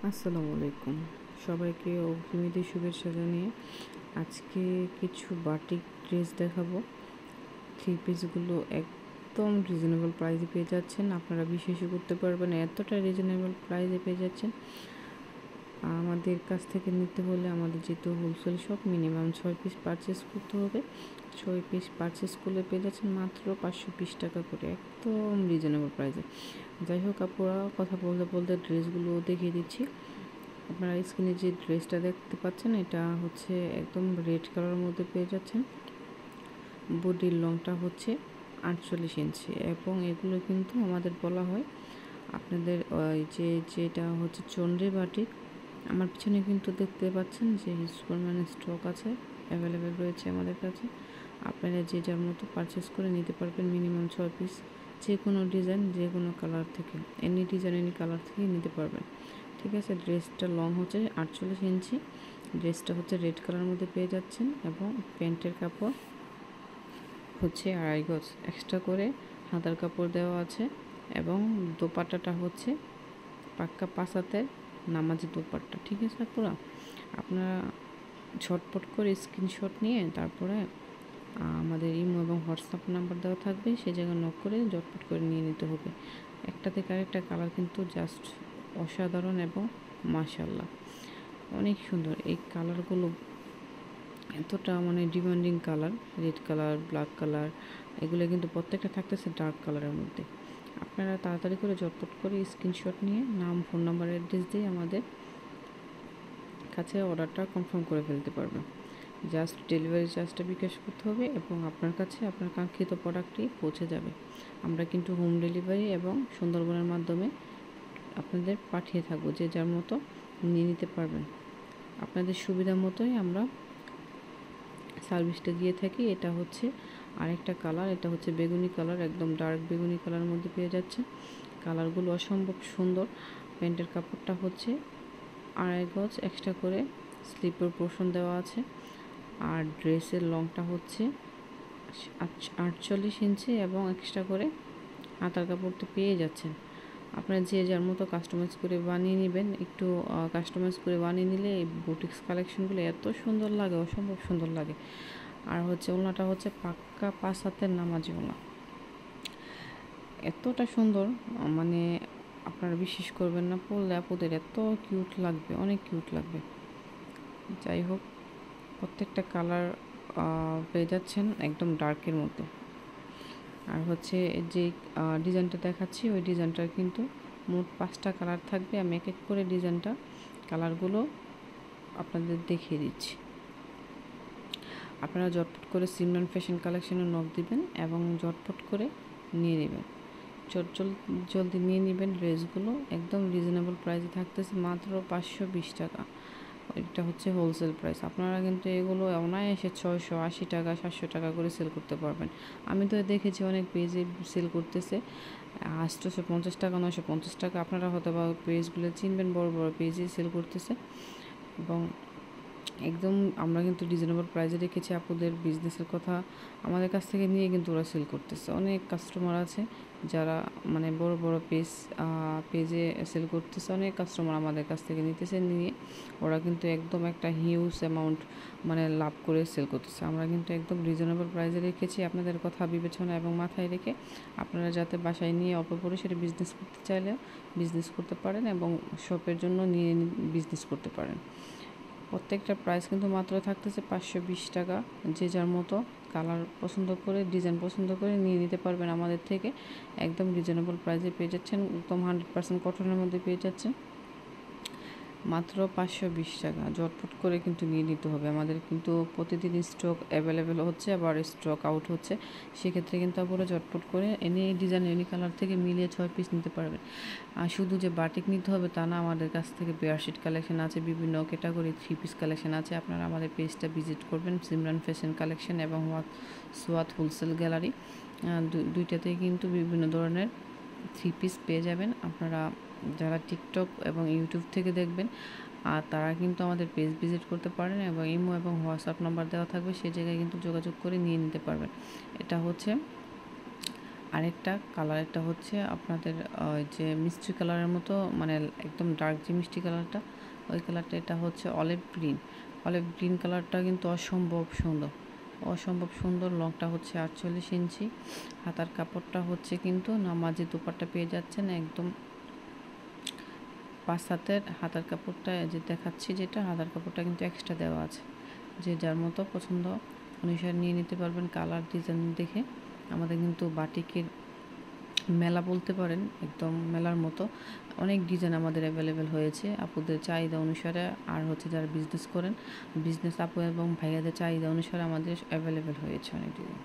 আসসালামু আলাইকুম, সবাইকে অগ্রিম শুভেচ্ছা জানিয়ে আজকে কিছু বাটিক ড্রেস দেখাবো। থ্রি পিসগুলো একদম রিজনেবল প্রাইসে পেয়ে যাচ্ছেন, আপনারা বিশ্বাসই করতে পারবেন এতটা রিজনেবল প্রাইসে পেয়ে যাচ্ছেন। আমাদের কাছ থেকে নিতে হলে আমাদের যেহেতু wholesale shop, minimum 6 piece purchase করতে হবে। 6 পিস পারচেস করলে পেয়ে যাচ্ছেন মাত্র 520 টাকা করে, একদম রিজনেবল প্রাইসে। যাই হোক আপুরা, কথা বলতে বলতে ড্রেসগুলো দেখিয়ে দিচ্ছি। আপনারা স্ক্রিনে যে ড্রেসটা দেখতে পাচ্ছেন এটা হচ্ছে একদম রেড কালারের মধ্যে পেয়ে যাচ্ছেন। বডির লংটা হচ্ছে 48 ইঞ্চি এবং এগুলো কিন্তু আমাদের বলা হয় আপনাদের যেটা হচ্ছে চন্দ্রী বাটিক। আমার পিছনে কিন্তু দেখতে পাচ্ছেন যে হিউজ পরিমাণে স্টক আছে, অ্যাভেলেবেল রয়েছে আমাদের কাছে। আপনারা যে যার মতো পারচেস করে নিতে পারবেন, মিনিমাম 6 পিস, যে কোনো ডিজাইন, যে কোনো কালার থেকে, এনি ডিজাইন এনি কালার থেকে নিতে পারবেন। ঠিক আছে, ড্রেসটা লং হচ্ছে 48 ইঞ্চি, ড্রেসটা হচ্ছে রেড কালারের মধ্যে পেয়ে যাচ্ছেন এবং প্যান্টের কাপড় হচ্ছে 2.5 গজ এক্সট্রা করে হাতার কাপড় দেওয়া আছে এবং দোপাট্টাটা হচ্ছে পাক্কা 5 হাতের নামাজি দোপাট্টা। ঠিক আছে পুরো, আপনারা ঝটপট করে স্ক্রিনশট নিয়ে তারপরে আমাদের ইমো এবং হোয়াটসঅ্যাপ নাম্বার দেওয়া থাকবে, সেই জায়গায় নক করে ঝটপট করে নিয়ে নিতে হবে। একটা থেকে আরেকটা কালার কিন্তু জাস্ট অসাধারণ এবং মাশাআল্লাহ অনেক সুন্দর। এই কালারগুলো এতটা demanding colour, red colour, black colour, এগুলো কিন্তু প্রত্যেকটা থাকতেছে ডার্ক কালারের মধ্যে। আপনারা তাড়াতাড়ি করে ঝটপট করে স্ক্রিনশট নিয়ে নাম, ফোন নাম্বার, অ্যাড্রেস দিয়ে আমাদের কাছে অর্ডারটা কনফার্ম করে ফেলতে পারবেন। জাস্ট ডেলিভারি চার্জটা বিকাশ করতে হবে এবং আপনার কাছে আপনার কাঙ্ক্ষিত প্রোডাক্টটি পৌঁছে যাবে। আমরা কিন্তু হোম ডেলিভারি এবং সুন্দরবনের মাধ্যমে আপনাদের পাঠিয়ে থাকবো, যে যার মতো নিয়ে নিতে পারবেন। আপনাদের সুবিধা মতোই আমরা সার্ভিসটা দিয়ে থাকি। এটা হচ্ছে আরেকটা কালার, এটা হচ্ছে বেগুনি কালার, একদম ডার্ক বেগুনি কালারের মধ্যে পেয়ে যাচ্ছে। কালারগুলো অসম্ভব সুন্দর। প্যান্টের কাপড়টা হচ্ছে 2.5 গজ এক্সট্রা করে স্লিপের পোর্শন দেওয়া আছে আর ড্রেসের লংটা হচ্ছে 48 ইঞ্চি এবং এক্সট্রা করে হাতার কাপড়টা পেয়ে যাচ্ছেন। আপনারা যে যার মতো কাস্টমাইজ করে বানিয়ে নেবেন। একটু কাস্টমাইজ করে বানিয়ে নিলে এই বুটিক্স কালেকশনগুলো এত সুন্দর লাগে, অসম্ভব সুন্দর লাগে। আর হচ্ছে ওড়নাটা হচ্ছে পাক্কা 5 হাতের নামাজি ওড়না, এতটা সুন্দর আপনারা বিশ্বাস করবেন না, পরলে আপুদের এত কিউট লাগবে, অনেক কিউট লাগবে। যাই হোক, প্রত্যেকটা কালার পেয়ে যাচ্ছেন একদম ডার্কের মধ্যে। আর হচ্ছে যে ডিজাইনটা দেখাচ্ছি ওই ডিজাইনটার কিন্তু মোট 5টা কালার থাকবে। আমি এক এক করে ডিজাইনটা, কালারগুলো আপনাদের দেখিয়ে দিচ্ছি। আপনারা ঝটপট করে সিমরান ফ্যাশন কালেকশনে নক দিবেন এবং ঝটপট করে নিয়ে নেবেন। জলদি নিয়ে নেবেন। ড্রেসগুলো একদম রিজনেবল প্রাইসে থাকতেছে, মাত্র 520 টাকা। এটা হচ্ছে হোলসেল প্রাইস। আপনারা কিন্তু এগুলো অনায়াসে 680 টাকা, 700 টাকা করে সেল করতে পারবেন। আমি তো দেখেছি অনেক পেজে সেল করতেছে 850 টাকা, 950 টাকা। আপনারা হয়তো বা পেজগুলো চিনবেন, বড় বড় পেজে সেল করতেছে এবং একদম আমরা কিন্তু রিজনেবল প্রাইসে রেখেছি। আপুদের বিজনেসের কথা আমাদের কাছ থেকে নিয়ে কিন্তু ওরা সেল করতেছে। অনেক কাস্টমার আছে যারা বড় বড় পেজে সেল করতেছে, অনেক কাস্টমার আমাদের কাছ থেকে নিতেছে, নিয়ে ওরা কিন্তু একদম একটা হিউজ অ্যামাউন্ট লাভ করে সেল করতেছে। আমরা কিন্তু একদম রিজনেবল প্রাইসে রেখেছি, আপনাদের কথা বিবেচনা এবং মাথায় রেখে আপনারা যাতে বাসায় নিয়ে অপরিসরে বিজনেস করতে চাইলে বিজনেস করতে পারেন এবং শপের জন্য নিয়ে বিজনেস করতে পারেন। প্রত্যেকটা প্রাইস কিন্তু মাত্র থাকতেছে 520 টাকা। যে যার মতো কালার পছন্দ করে, ডিজাইন পছন্দ করে নিয়ে নিতে পারবেন আমাদের থেকে। একদম রিজনেবল প্রাইসে পেয়ে যাচ্ছেন, একদম 100% কটনের মধ্যে পেয়ে যাচ্ছেন মাত্র 520 টাকা। ঝটপট করে কিন্তু নিয়ে নিতে হবে। আমাদের কিন্তু প্রতিদিন স্টক অ্যাভেলেবেল হচ্ছে, আবার স্টক আউট হচ্ছে। সেক্ষেত্রে কিন্তু আপনারা ঝটপট করে এনি ডিজাইন, এনি কালার থেকে মিলিয়ে 6 পিস নিতে পারবেন। আর শুধু যে বাটিক নিতে হবে তা না, আমাদের কাছ থেকে বেয়ারশিট কালেকশন আছে, বিভিন্ন ক্যাটাগরি 3 পিস কালেকশন আছে। আপনারা আমাদের পেজটা ভিজিট করবেন, সিমরান ফ্যাশন কালেকশন এবং সোয়াত হোলসেল গ্যালারি, দুইটাতেই কিন্তু বিভিন্ন ধরনের 3 পিস পেয়ে যাবেন। আপনারা যারা টিকটক এবং ইউটিউব থেকে দেখবেন আর তারা কিন্তু আমাদের পেজ ভিজিট করতে পারেন এবং ইমো এবং হোয়াটসঅ্যাপ নাম্বার দেওয়া থাকবে, সেই জায়গায় কিন্তু যোগাযোগ করে নিয়ে নিতে পারবেন। এটা হচ্ছে আরেকটা কালার, একটা হচ্ছে আপনাদের ওই যে মিষ্টি কালারের মতো, মানে একদম ডার্ক যে মিষ্টি কালারটা, ওই কালারটা। এটা হচ্ছে অলিভ গ্রিন। অলিভ গ্রিন কালারটা কিন্তু অসম্ভব সুন্দর, অসম্ভব সুন্দর। লংটা হচ্ছে 48 ইঞ্চি। হাতার কাপড়টা হচ্ছে কিন্তু নামাজি দোপাট্টা পেয়ে যাচ্ছেন একদম 5 হাতের। হাতার কাপড়টা যে দেখাচ্ছি, যেটা হাতার কাপড়টা কিন্তু এক্সট্রা দেওয়া আছে। যে যার মতো পছন্দ অনুসারে নিয়ে নিতে পারবেন কালার ডিজাইন দেখে। আমাদের কিন্তু বাটিকের মেলা বলতে পারেন, একদম মেলার মতো অনেক ডিজাইন আমাদের অ্যাভেলেবেল হয়েছে আপুদের চাহিদা অনুসারে। আর হচ্ছে যারা বিজনেস করেন, বিজনেস আপু এবং ভাইয়াদের চাহিদা অনুসারে আমাদের অ্যাভেলেবেল হয়েছে অনেক ডিজাইন।